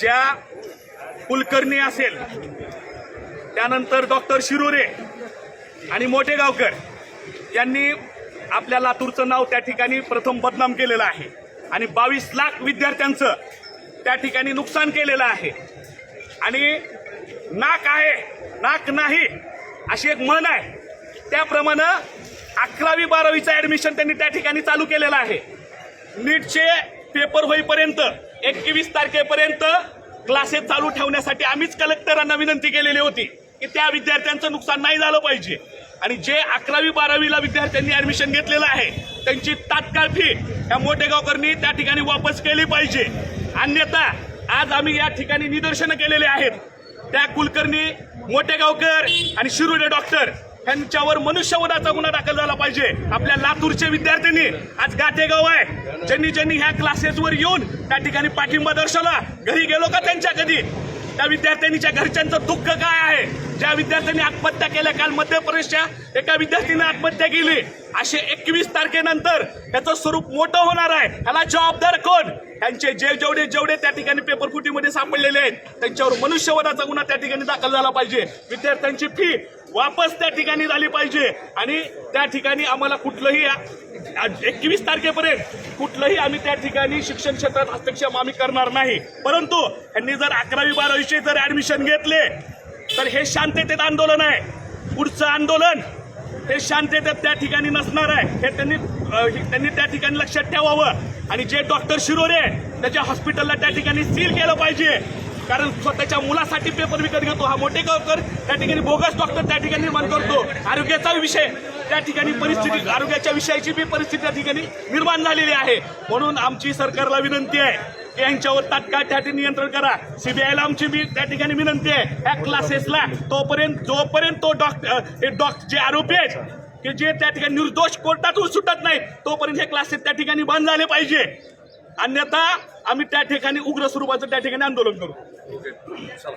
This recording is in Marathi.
ज्या कुलकर्णी असेल, त्यानंतर डॉक्टर शिरोरे आणि मोठेगावकर यांनी आपल्या लातूरचं नाव त्या ठिकाणी प्रथम बदनाम केलेलं आहे आणि 22 लाख विद्यार्थ्यांचं त्या ठिकाणी नुकसान केलेलं आहे। आणि नाक आहे नाक नाही अशी एक म्हण आहे, त्याप्रमाणे 11वी 12वीचं ऍडमिशन त्यांनी त्या ठिकाणी चालू केलेलं आहे। नीटचे पेपर होईपर्यंत 21 तारखेपर्यंत क्लासेस चालू ठेवण्यासाठी आम्हीच कलेक्टरांना विनंती केलेली होती की त्या विद्यार्थ्यांचं नुकसान नाही झालं पाहिजे आणि जे 11वी 12वीला विद्यार्थ्यांनी ऍडमिशन घेतलेलं आहे त्यांची तात्काळ फी या मोठेगावकरांनी त्या ठिकाणी वापस केली पाहिजे। अन्यथा आज आम्ही या ठिकाणी निदर्शनं केलेले आहेत। त्या कुलकर्णी, मोठेगावकर आणि शिरोडे डॉक्टर यांच्यावर मनुष्यवधाचा गुन्हा दाखल झाला पाहिजे। आपल्या लातूरचे विद्यार्थ्यांनी आज गाठेगाव आहे, ज्यांनी ह्या क्लासेसवर येऊन त्या ठिकाणी पाठिंबा दर्शवला, घरी गेलो का त्यांच्या कधी? त्या विद्यार्थ्यांच्या घरच्यांचं दुःख काय आहे? ज्या विद्यार्थ्यांनी आत्महत्या केल्या, काल मध्य प्रदेशच्या एका विद्यार्थीने आत्महत्या केली, असे 21 तारखेनंतर त्याचं स्वरूप मोठं होणार आहे। याला जबाबदार कोण? त्यांचे जेवढे त्या ठिकाणी पेपर फुटीमध्ये सापडलेले आहेत त्यांच्यावर मनुष्यवधाचा गुन्हा त्या ठिकाणी दाखल झाला पाहिजे। विद्यार्थ्यांची फी वापस त्या ठिकाणी झाली पाहिजे आणि त्या ठिकाणी आम्हाला कुठलंही 21 तारखेपर्यंत कुठलंही आम्ही त्या ठिकाणी शिक्षण क्षेत्रात हस्तक्षेप आम्ही करणार नाही। परंतु यांनी जर 11वी 12वीचे जर ऍडमिशन घेतले तर हे शांततेत आंदोलन आहे। पुढचं आंदोलन हे शांततेत त्या ठिकाणी नसणार आहे, हे त्यांनी त्या ठिकाणी लक्षात ठेवावं। आणि जे डॉक्टर शिरोरे त्याच्या हॉस्पिटलला त्या ठिकाणी सील केलं पाहिजे, कारण स्वतःच्या मुलासाठी पेपर विकत घेतो हा मोठेगावकर, त्या ठिकाणी बोगस डॉक्टर त्या ठिकाणी निर्माण करतो। आरोग्याचा विषय त्या ठिकाणी परिस्थिती, आरोग्याच्या विषयाची बी परिस्थिती त्या ठिकाणी निर्माण झालेली आहे। म्हणून आमची सरकारला विनंती आहे की यांच्यावर तात्काळ त्या ठिकाणी नियंत्रण करा। सीबीआयला आमची बी त्या ठिकाणी विनंती आहे, या क्लासेसला जोपर्यंत तो जे आरोपी आहेत की जे त्या ठिकाणी निर्दोष कोर्टातून सुटत नाही तोपर्यंत हे क्लासेस त्या ठिकाणी बंद झाले पाहिजे, अन्यथा आम्ही त्या ठिकाणी उग्र स्वरूपाचं त्या ठिकाणी आंदोलन करू।